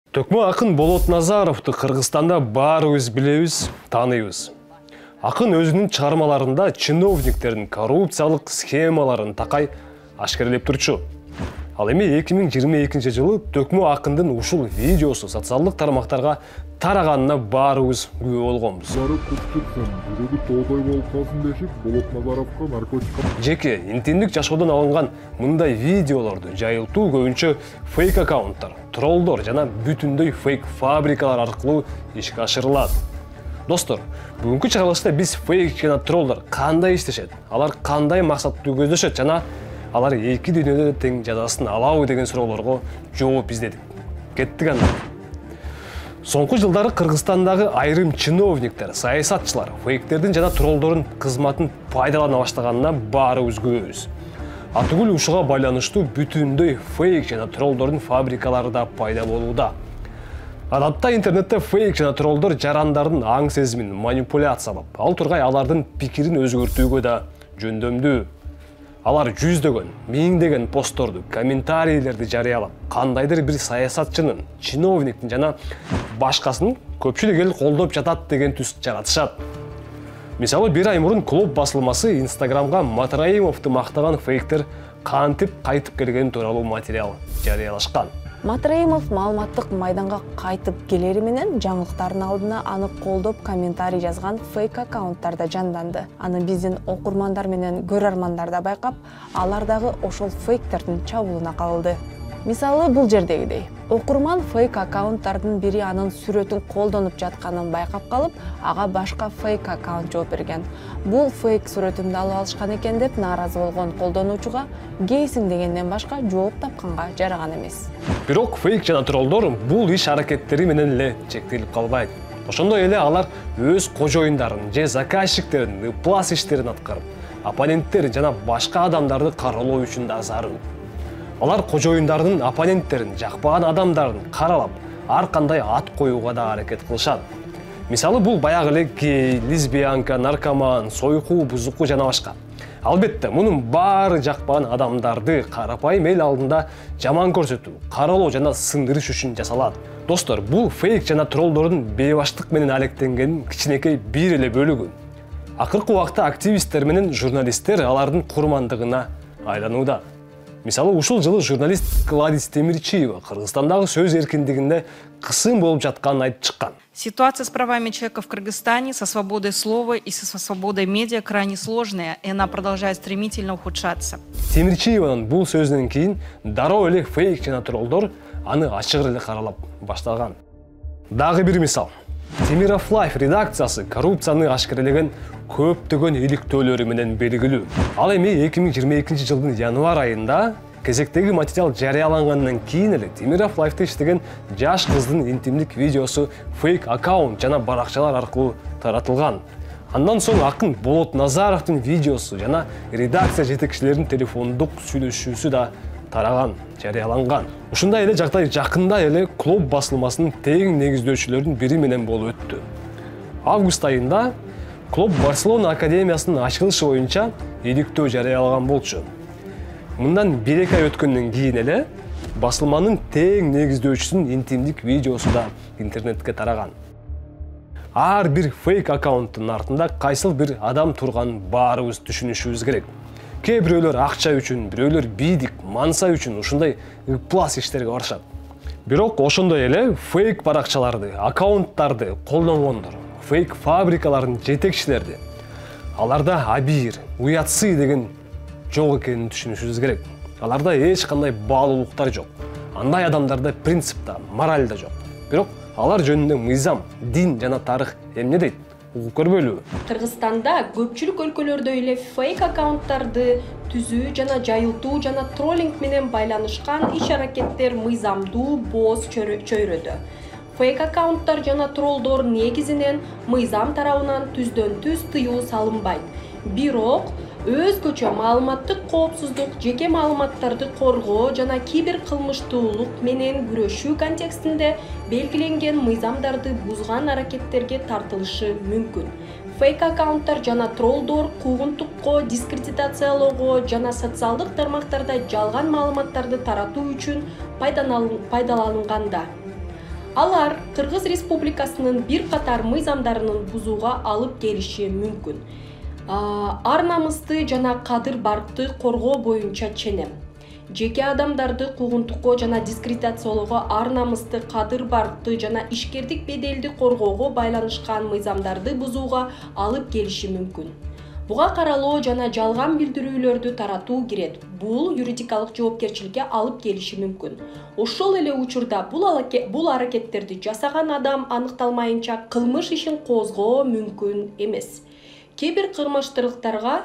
Төкмө акын Болот Назаровду Кыргызстанда баарыбыз билебиз, тааныйбыз. Акын өзүнүн чыгармаларында чиновниктердин коррупциялык схемаларын такай ашкерлеп турчу. Ал эми 2022 жылы Төкмө акындын ушул видеосу социалдык тармактарга тараганына баарыбыз күбө болгонбуз. Жеке интернеттик жашоодон алынган мындай видеолорду жайылтуу көбүнчө фейк аккаунттар, троллдор жана бүтүндөй фейк фабрикалар аркылуу ишке ашырылат. Достор, бүгүнкү чыгарылышта биз фейк жана троллдор кандай иштешет, алар кандай максатты көздөшөт жана алар эки дүйнөдө тең жазасын алабы деген суроолорго жооп издедик. Кеттик анда. Соңку жылдары Кыргызстандагы айрым чиновниктер, саясатчылар фейктердин жана троллдордун кызматын пайдалана баштаганына баарыбыз күбөбүз. Атүгүл ушуга байланыштуу бүтүндөй фейк жана троллдордун фабрикалары да пайда болууда. Адатта интернетте фейк жана троллдор жарандардын аң сезимин манипуляциялап, ал тургай алардын пикирин өзгөртүүгө да жөндөмдүү. Алар жүздөгөн, миңдеген постторду, комментарийлерди жарыялап, кандайдыр бир саясатчынын, чиновниктин жана башкасын көпчүлүк эл колдоп жатат деген түс жаратышат. Мисалы, бир ай мурун Клуб басылмасы Инстаграмга Матраимовду мактаган фейктер кантип кайтып келгени тууралуу материал жарыялашкан. Матраимов маалыматтык майданга кайтып келери менен жаңылыктардын алдына аны колдоп комментарий жазган фейк аккаунттарда жанданды. Аны биздин окурмандар менен көрөрмандар да байкап, алар дагы ошол фейктердин чабуулуна кабылды. Мисалы, бул жердегидей. Окурман фейк аккаунттардын бири анын сүрөтүн колдонуп жатканын байкап калып, ага башка фейк аккаунт жооп берген. Бул фейк сүрөтүмдү алып алышкан экен деп нааразы болгон колдонуучуга гейсиң дегенден башка жооп тапканга жараган эмес. Бирок фейк жана троллдор бул иш аракеттери менен эле чектелип калбайт. Ошондой эле алар өз кожоюндарын же заказчиктерин ыплас иштерин аткарып, оппоненттерин жана башка адамдарды каралоо үчүн да зарыл. Алар кожоюндардын оппоненттерин, жакпаган адамдарын каралап, ар кандай ат коюуга да аракет кылышат. Мисалы, бул баягы эле гей, лесбиянка, наркоман, сойку, бузуку жана башка. Албетте, мунун баары жакпаган адамдарды карапайым эл алдында жаман көрсөтүү, каралоо жана сындырыш үчүн жасалат. Достор, бул фейк жана троллдордун бейбаштык менен алектенгенин кичинекей бир эле бөлүгү. Акыркы убакта активисттер менен журналисттер алардын курмандыгына айланууда. Мисалы, ушул жылы журналист Гладис Темирчиева Кыргызстандагы сөз эркиндигинде кысым болуп жатканын айтып чыккан. Ситуация с правами человека в Кыргызстане, со свободой слова и со свободой медиа крайне сложная, и она продолжает стремительно ухудшаться. Темирчиеванын бул сөзүнөн кийин дароо эле фейк жана троллдор аны ачык эле каралап баштаган. Дагы бир мисал. Темиров Лайф редакциясы коррупцияны ашкерлеген көптөгөн иликтөөлөрү менен белгилүү. Ал эми 2022 жылдын январь айында кезектеги материал жарыялангандан кийин эле Темиров Лайфта иштеген жаш кыздын интимдик видеосу фейк аккаунт жана баракчалар аркылуу таратылган. Андан соң акын Болот Назаровдун видеосу жана редакция жетекчилеринин телефондук сүйлөшүүсү да тараган, жарыяланган. Ушундай эле жагдай жакында эле Клуб басылмасынын тең негиздөөчүлөрүнүн бири менен болуп өттү. Август айында Клуб Барселона академиясынын ачылышы боюнча иликтөө жарыялаган болчу. Мындан 1-2 ай өткөндөн кийин эле басылманын тең негиздөөчүсүнүн интимдик видеосу да интернетке тараган. Ар бир фейк аккаунттун артында кайсыл бир адам турганын баарыбыз түшүнүшүбүз керек. Кээ бирөөлөр акча үчүн, бирөөлөр бийлик, манса үчүн ушундай ыплас иштерге барышат. Бирок ошондой эле фейк баракчаларды, аккаунттарды колдонгондор, фейк фабрикалардын жетекчилерди, аларда абийир, уятсый деген жок экенин түшүнүшүбүз керек. Аларда эч кандай баалуулуктар жок. Андай адамдарда принцип да, мораль да жок. Бирок алар жөнүндө мыйзам, дин жана тарых эмне дейт? Угуп көрбөйлүбү? Кыргызстанда көпчүлүк өлкөлөрдө эле фейк аккаунттарды түзүү жана жайылтуу жана троллинг менен байланышкан иш-аракеттер мыйзамдуу бооз чөйрөдө. Фейк аккаунттар жана троллдор негизинен мыйзам тарабынан түздөн-түз тыюу салынбайт. Бирок өзгөчө маалыматтык коопсуздук, жеке маалыматтарды коргоо жана кибер кылмыштуулук менен күрөшүү контекстинде белгиленген мыйзамдарды бузган аракеттерге тартылышы мүмкүн. Фейк аккаунттар жана троллдор куугунтукко, дискредитациялоого жана социалдык тармактарда жалган маалыматтарды таратуу үчүн пайдаланганда. Алар Кыргыз Республикасынын бир катар мыйзамдарынын бузууга алып келиши мүмкүн. Ар намысты жана кадыр баркты коргоо боюнча ченем. Жеке адамдарды куугунтукко жана дискредитациялоого, ар намысты, кадыр баркты жана ишкердик беделди коргоого байланышкан мыйзамдарды бузууга алып келиши мүмкүн. Буга каралоо жана жалган билдирүүлөрдү таратуу кирет. Бул юридикалык жоопкерчиликке алып келиши мүмкүн. Ошол эле учурда бул аракеттерди жасаган адам аныкталмайынча кылмыш ишин козгоо мүмкүн эмес. Кээ бир кылмыштуулуктарга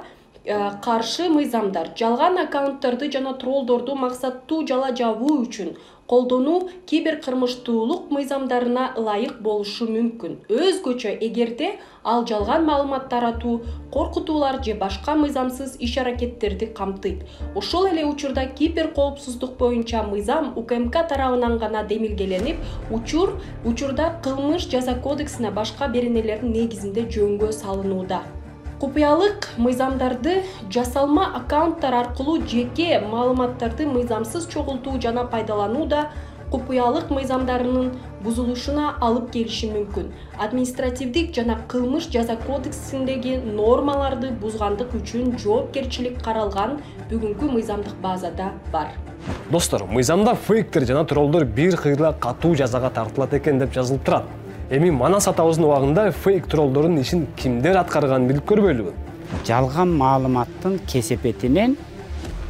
каршы мыйзамдар жалган аккаунттарды жана троллдорду максаттуу жала жабуу үчүн колдонуу кибер кылмыштуулук мыйзамдарына ылайык болушу мүмкүн. Өзгөчө эгерде ал жалган маалымат таратуу, коркутуулар же башка мыйзамсыз иш-аракеттерди камтыйт. Ошол эле учурда кибер коопсуздук боюнча мыйзам УКМК тарабынан гана демилгеленип, учурда кылмыш жаза кодексине башка беренелердин негизинде жөнгө салынууда. Купуялык мыйзамдарды жасалма аккаунттар аркылуу жеке маалыматтарды мыйзамсыз чогултуу жана пайдалануу да купуялык мыйзамдарынын бузулушуна алып келиши мүмкүн. Административдик жана кылмыш жаза кодексиндеги нормаларды бузгандык үчүн жоопкерчилик каралган бүгүнкү мыйзамдык базада бар. Достор, мыйзамда фейктер жана троллдор бир кыйла катуу жазага тартылат экен деп жазылып турат. Эми Манас атабыздын убагында фейк троллдордун ишин кимдер аткарганын билип көрбөйлүбү? Жалган маалыматтын кесепетинен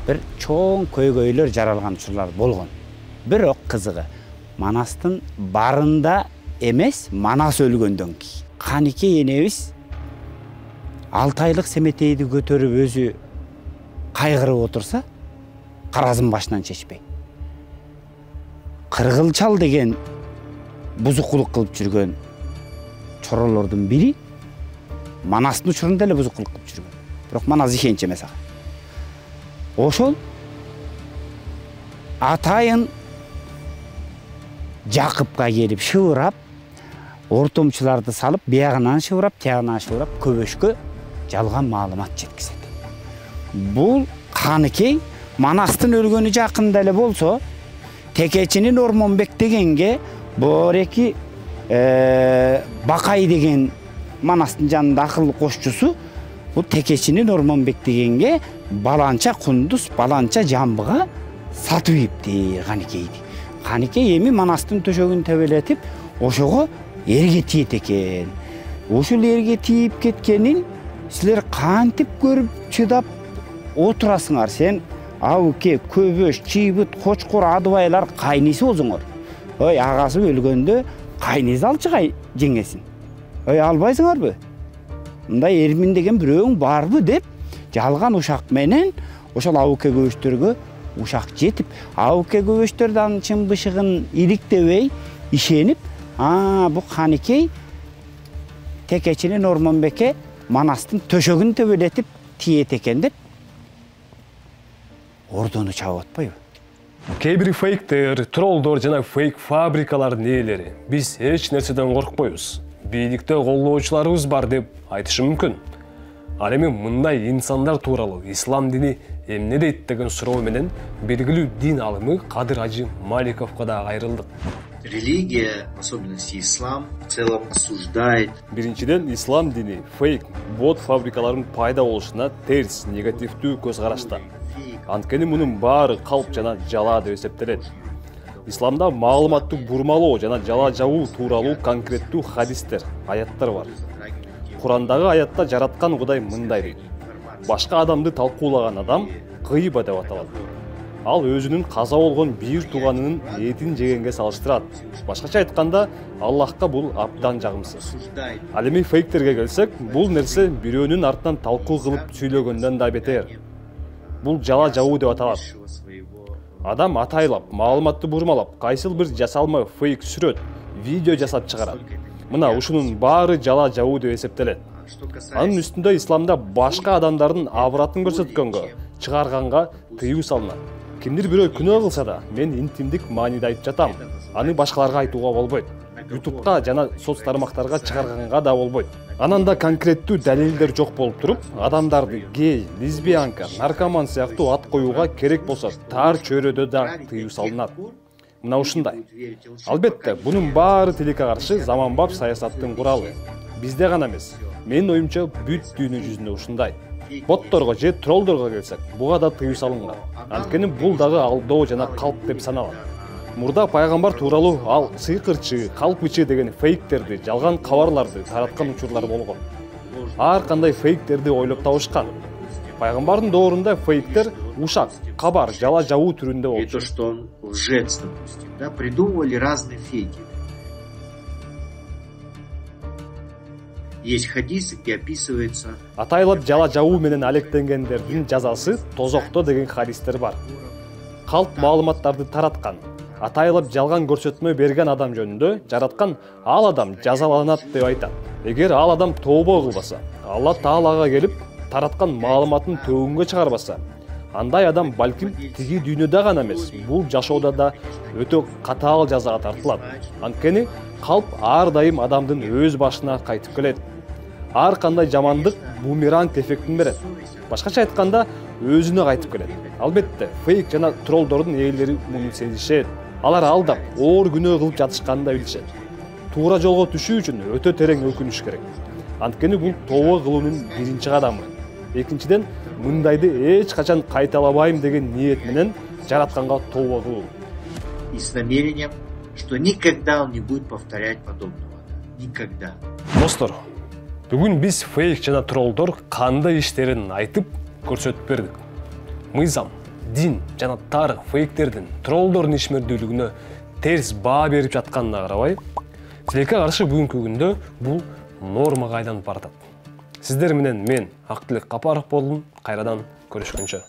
бир чоң көйгөйлөр жаралган учурлар болгон. Бирок кызыгы, Манастын барында эмес, Манас өлгөндөн кийин. Канике энебиз 6 айлык семетейди көтөрүп өзү кайгырып отурса, каразын башынан чечпей. Кыргылчал деген бузукулук кылып жүргөн чоролордун бири Манастын учурунда эле бузукулук кылып жүргөн. Бирок Манас ишенч эмес ага. Ошол атайын Жакыпка келип шыбырап, ортомчуларды салып, биягынан шыбырап, тиягынан шыбырап, көбөшкө жалган маалымат жеткизет. Бул Каныкей Манастын өлгөнү жакында эле болсо, Текечинин Ормонбек дегенге Бореки Бакай деген Манастын жанында акыл кошчусу, бул Текечинин Ормонбек дегенге баланча кундуз, баланча жамбыга сатып ийипти Каныкейди. Каныкей эми Манастын төшөгүн тебелетип, ошого эрге тиет экен. Ошол эрге тийип кеткенин силер кантип көрүп чыдап отурасыңар? Сен Ауке, Көбөш, Чийбит, Кочкор, Адыбайлар кайниси болсоңор. Ой, агасы өлгөндө кайниси алчыгай жеңесин. Ой, албайсыңарбы? Мындай Эрмин деген бирөөң барбы деп жалган ушак менен ошол Ауке көбөштөргө ушак жетип, Ауке көбөштөрдүн чын бышыгын иликтебей ишенип, бу Каныкей Текечинин Ормонбекке Манастын төшөгүн төбөлетип тиет экен деп ордону чабып атпайбы? Кээ бир фейктер, троллдор жана фейк фабрикалардын ээлери биз эч нерседен коркпойбуз. Бийликте колдоочуларыбыз бар деп айтышы мүмкүн. Ал эми мындай инсандар тууралуу ислам дини эмне дейт деген суроо менен белгилүү дин алымы Кадыр Ажы Маликовго да кайрылдык. Религия, в особенности ислам, в целом осуждает. Биринчиден, ислам дини фейк бот фабрикаларынын пайда болушуна терс, негативдүү көз карашта. Анткени мунун баары калп жана жала деп эсептелет. Исламда маалыматты бурмалоо жана жала жабуу тууралуу конкреттүү хадистер, аяттар бар. Курандагы аятта жараткан Кудай мындай дейт: башка адамды талкуулаган адам гыйба деп аталат. Ал өзүнүн каза болгон бир тууганынын этин жегенге салыштырат. Башкача айтканда, Аллахка бул абдан жагымсыз. Ал эми фейктерге келсек, бул нерсе бирөөнүн артынан талкуу кылып сүйлөгөндөн да бетер. Бул жала жабуу деп аталат. Адам атайлап, маалыматты бурмалап, кайсыл бир жасалма фейк сүрөт, видео жасап чыгарат. Мына ушунун баары жала жабуу деп эсептелет. Анын үстүндө исламда башка адамдардын абратын көрсөткөнгө, чыгарганга тыюу салынат. Кимдир бирөө күнөө кылса да, мен интимдик мааниде айтып жатам. Аны башкаларга айтууга болбойт. YouTube'га жана соц тармактарга чыгарганга да болбойт. Анан да конкреттүү далилдер жок болуп туруп, адамдарды гей, лесбиянка, наркоман сыяктуу ат коюуга керек болсо тар чөйрөдө да тыюу салынат. мына ушундай. Албетте, бунун баары тилекке каршы заманбап саясаттын куралы. Бизде гана эмес, менин оюмча бүт дүйнө жүзүндө ушундай. Ботторго же троллдорго келсек, буга да тыюу салынган. Анткени бул дагы алдоо жана калп деп саналат. Мурда пайгамбар тууралуу ал сыйкырчы, калпычы деген фейктерди, жалган кабарларды тараткан учурлар болгон. Ар кандай фейктерди ойлоп табышкан. Пайгамбардын доорунда фейктер ушак, кабар, жала жабуу түрүндө И болчу. то, что он лжец, допустим, да, придумывали разные фейки. Есть хадис, где описывается Атайлап жала жабуу менен алектенгендердин жазасы тозокто деген хадистер бар. Калп маалыматтарды тараткан, атайлап жалган көрсөтмө берген адам жөнүндө жараткан ал адам жазаланат деп айтат. Эгер ал адам тообо кылбаса, Алла Таалага келип тараткан маалыматын төгүнгө чыгарбаса, андай адам балким тиги дүйнөдө гана эмес, бул жашоодо да өтө катаал жазага тартылат. Анткени калп ар дайым адамдын өз башына кайтып келет. Ар кандай жамандык бумеранг эффектин берет. Башкача айтканда, өзүнө кайтып келет. Албетте, фейк жана троллдордун ээлери муну сезишет. Алар алдап, оор күнөө кылып жатышканын да билишет. Туура жолго түшүү үчүн өтө терең өкүнүш керек. Анткени бул тообо кылуунун биринчи кадамы. Экинчиден, мындайды эч качан кайталабайм деген ниет менен жаратканга тообо кылуу. и с намерением, что никогда он не будет повторять подобного. Никогда. Достор, бүгүн биз фейк жана троллдор кандай иштерин айтып көрсөтүп бердик. Мыйзам, дин жана тарых фейктердин, троллдордун ишмердүүлүгүнө терс баа берип жатканына карабай, тилекке каршы бүгүнкү күндө бул нормага айланып баратат. Сиздер менен мен Актылык Капаров болдум. Кайрадан көрүшкөнчө.